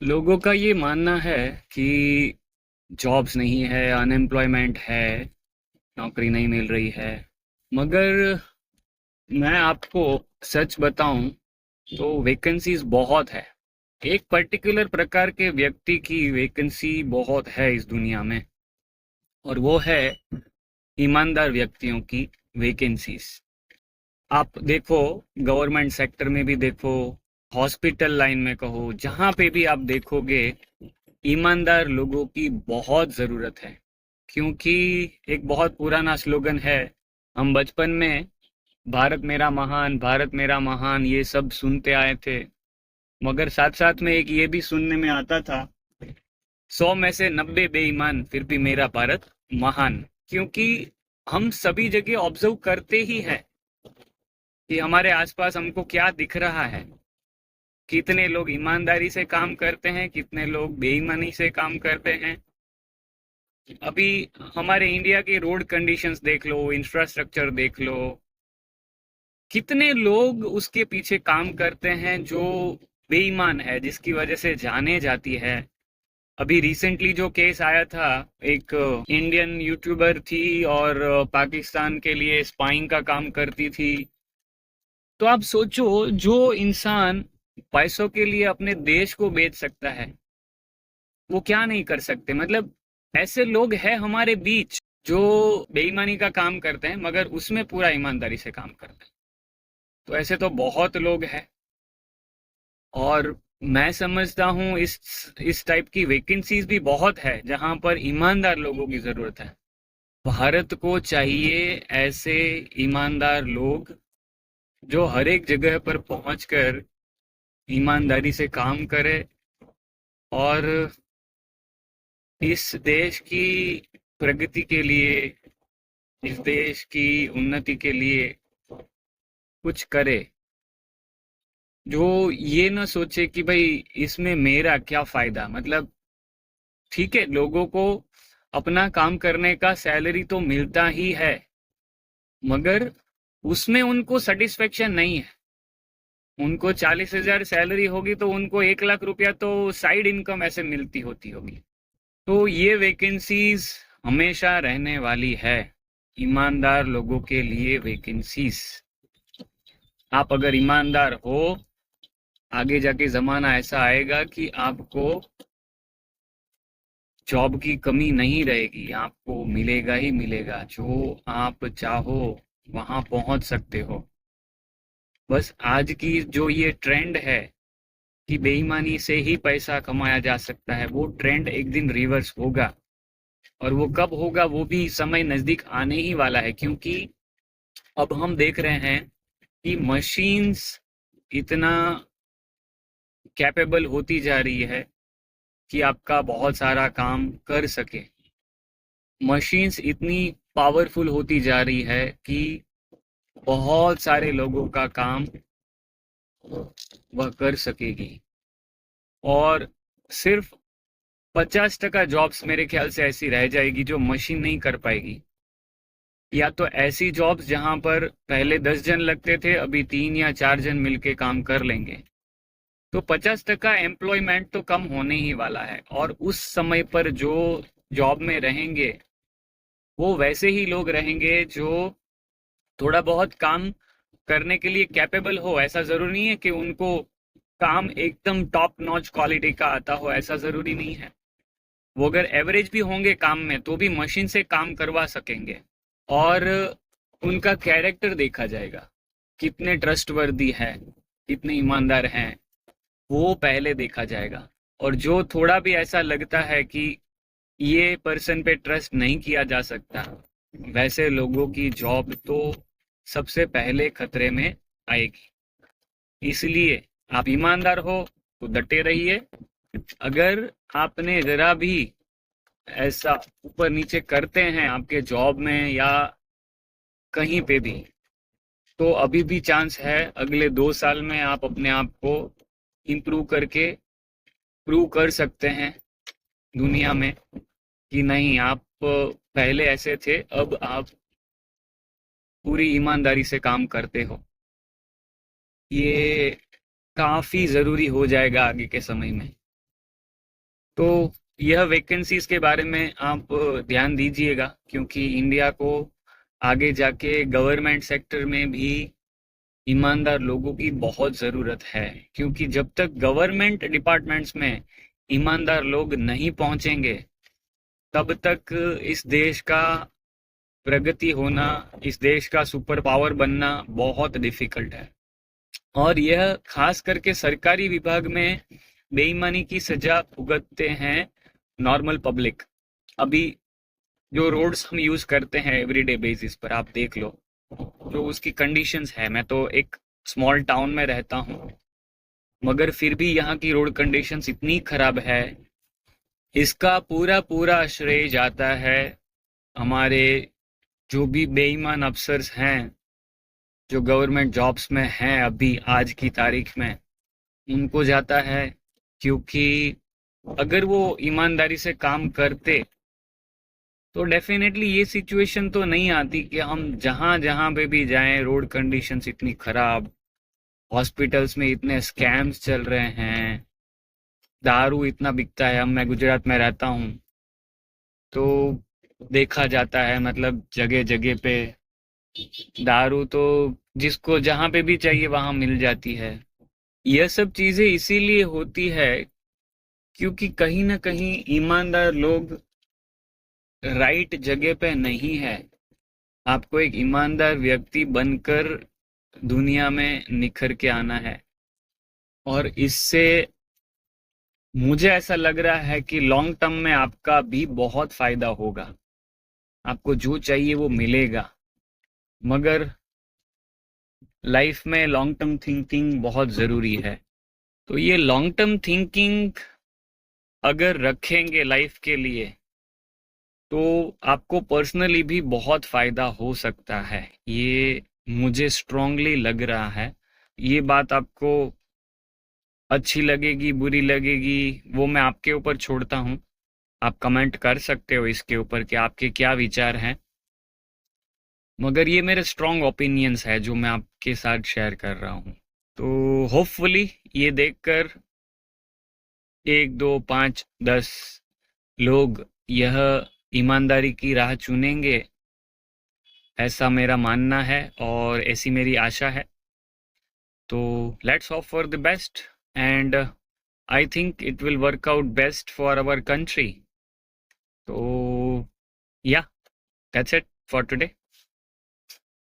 लोगों का ये मानना है कि जॉब्स नहीं है, अनएम्प्लॉयमेंट है, नौकरी नहीं मिल रही है। मगर मैं आपको सच बताऊं तो वैकेंसीज बहुत है। एक पर्टिकुलर प्रकार के व्यक्ति की वैकेंसी बहुत है इस दुनिया में, और वो है ईमानदार व्यक्तियों की वैकेंसीज। आप देखो, गवर्नमेंट सेक्टर में भी देखो, हॉस्पिटल लाइन में कहो, जहाँ पे भी आप देखोगे ईमानदार लोगों की बहुत ज़रूरत है। क्योंकि एक बहुत पुराना स्लोगन है, हम बचपन में भारत मेरा महान, भारत मेरा महान ये सब सुनते आए थे। मगर साथ साथ में एक ये भी सुनने में आता था, 100 में से 90 बेईमान फिर भी मेरा भारत महान। क्योंकि हम सभी जगह ऑब्जर्व करते ही हैं कि हमारे आसपास हमको क्या दिख रहा है, कितने लोग ईमानदारी से काम करते हैं, कितने लोग बेईमानी से काम करते हैं। अभी हमारे इंडिया के रोड कंडीशंस देख लो, इंफ्रास्ट्रक्चर देख लो, कितने लोग उसके पीछे काम करते हैं जो बेईमान है, जिसकी वजह से जाने जाती है। अभी रिसेंटली जो केस आया था, एक इंडियन यूट्यूबर थी और पाकिस्तान के लिए स्पाइंग का काम करती थी। तो आप सोचो, जो इंसान पैसों के लिए अपने देश को बेच सकता है, वो क्या नहीं कर सकते। मतलब ऐसे लोग हैं हमारे बीच जो बेईमानी का काम करते हैं मगर उसमें पूरा ईमानदारी से काम करते हैं। तो ऐसे तो बहुत लोग हैं, और मैं समझता हूँ इस टाइप की वैकेंसीज भी बहुत है जहाँ पर ईमानदार लोगों की ज़रूरत है। भारत को चाहिए ऐसे ईमानदार लोग जो हर एक जगह पर पहुंचकर ईमानदारी से काम करे, और इस देश की प्रगति के लिए, इस देश की उन्नति के लिए कुछ करे। जो ये ना सोचे कि भाई इसमें मेरा क्या फायदा। मतलब ठीक है, लोगों को अपना काम करने का सैलरी तो मिलता ही है, मगर उसमें उनको सेटिस्फेक्शन नहीं है। उनको 40,000 सैलरी होगी तो उनको 1 लाख रुपया तो साइड इनकम ऐसे मिलती होती होगी। तो ये वैकेंसीज हमेशा रहने वाली है, ईमानदार लोगों के लिए वैकेंसीज। आप अगर ईमानदार हो, आगे जाके जमाना ऐसा आएगा कि आपको जॉब की कमी नहीं रहेगी, आपको मिलेगा ही मिलेगा। जो आप चाहो वहां पहुंच सकते हो। बस आज की जो ये ट्रेंड है कि बेईमानी से ही पैसा कमाया जा सकता है, वो ट्रेंड एक दिन रिवर्स होगा। और वो कब होगा, वो भी समय नजदीक आने ही वाला है। क्योंकि अब हम देख रहे हैं कि मशीन्स इतना कैपेबल होती जा रही है कि आपका बहुत सारा काम कर सके। मशीन्स इतनी पावरफुल होती जा रही है कि बहुत सारे लोगों का काम वह कर सकेगी। और सिर्फ 50% जॉब्स मेरे ख्याल से ऐसी रह जाएगी जो मशीन नहीं कर पाएगी। या तो ऐसी जॉब्स जहां पर पहले 10 जन लगते थे, अभी 3 या 4 जन मिलके काम कर लेंगे। तो 50% एम्प्लॉयमेंट तो कम होने ही वाला है। और उस समय पर जो जॉब में रहेंगे वो वैसे ही लोग रहेंगे जो थोड़ा बहुत काम करने के लिए कैपेबल हो। ऐसा जरूरी नहीं है कि उनको काम एकदम टॉप नॉच क्वालिटी का आता हो, ऐसा जरूरी नहीं है। वो अगर एवरेज भी होंगे काम में तो भी मशीन से काम करवा सकेंगे। और उनका कैरेक्टर देखा जाएगा, कितने ट्रस्टवर्दी है, कितने ईमानदार हैं, वो पहले देखा जाएगा। और जो थोड़ा भी ऐसा लगता है कि ये पर्सन पे ट्रस्ट नहीं किया जा सकता, वैसे लोगों की जॉब तो सबसे पहले खतरे में आएगी। इसलिए आप ईमानदार हो तो डटे रहिए। अगर आपने जरा भी ऐसा ऊपर नीचे करते हैं आपके जॉब में या कहीं पे भी, तो अभी भी चांस है अगले 2 साल में आप अपने आप को इम्प्रूव करके प्रूव कर सकते हैं दुनिया में कि नहीं, आप पहले ऐसे थे, अब आप पूरी ईमानदारी से काम करते हो। ये काफी जरूरी हो जाएगा आगे के समय में। तो यह वैकेंसीज के बारे में आप ध्यान दीजिएगा, क्योंकि इंडिया को आगे जाके गवर्नमेंट सेक्टर में भी ईमानदार लोगों की बहुत ज़रूरत है। क्योंकि जब तक गवर्नमेंट डिपार्टमेंट्स में ईमानदार लोग नहीं पहुंचेंगे, तब तक इस देश का प्रगति होना, इस देश का सुपर पावर बनना बहुत डिफिकल्ट है। और यह खास करके सरकारी विभाग में बेईमानी की सजा भुगतते हैं नॉर्मल पब्लिक। अभी जो रोड्स हम यूज करते हैं एवरीडे बेसिस पर, आप देख लो जो उसकी कंडीशंस है। मैं तो एक स्मॉल टाउन में रहता हूँ, मगर फिर भी यहाँ की रोड कंडीशंस इतनी खराब है। इसका पूरा पूरा श्रेय जाता है हमारे जो भी बेईमान अफसर्स हैं, जो गवर्नमेंट जॉब्स में हैं अभी आज की तारीख में, उनको जाता है। क्योंकि अगर वो ईमानदारी से काम करते तो डेफिनेटली ये सिचुएशन तो नहीं आती कि हम जहाँ जहाँ पे भी जाएं रोड कंडीशंस इतनी खराब, हॉस्पिटल्स में इतने स्कैम्स चल रहे हैं, दारू इतना बिकता है। मैं गुजरात में रहता हूँ तो देखा जाता है, मतलब जगह जगह पे दारू तो जिसको जहाँ पे भी चाहिए वहाँ मिल जाती है। यह सब चीज़ें इसीलिए होती है क्योंकि कहीं ना कहीं ईमानदार लोग राइट जगह पे नहीं है। आपको एक ईमानदार व्यक्ति बनकर दुनिया में निखर के आना है, और इससे मुझे ऐसा लग रहा है कि लॉन्ग टर्म में आपका भी बहुत फायदा होगा। आपको जो चाहिए वो मिलेगा, मगर लाइफ में लॉन्ग टर्म थिंकिंग बहुत ज़रूरी है। तो ये लॉन्ग टर्म थिंकिंग अगर रखेंगे लाइफ के लिए, तो आपको पर्सनली भी बहुत फ़ायदा हो सकता है। ये मुझे स्ट्रांगली लग रहा है। ये बात आपको अच्छी लगेगी, बुरी लगेगी, वो मैं आपके ऊपर छोड़ता हूँ। आप कमेंट कर सकते हो इसके ऊपर कि आपके क्या विचार हैं, मगर ये मेरे स्ट्रॉन्ग ओपिनियंस है जो मैं आपके साथ शेयर कर रहा हूँ। तो होपफुली ये देखकर 1, 2, 5, 10 लोग यह ईमानदारी की राह चुनेंगे, ऐसा मेरा मानना है और ऐसी मेरी आशा है। तो let's hope for the best, and I think it will work out best for our country. तो या दैट्स इट फॉर टुडे।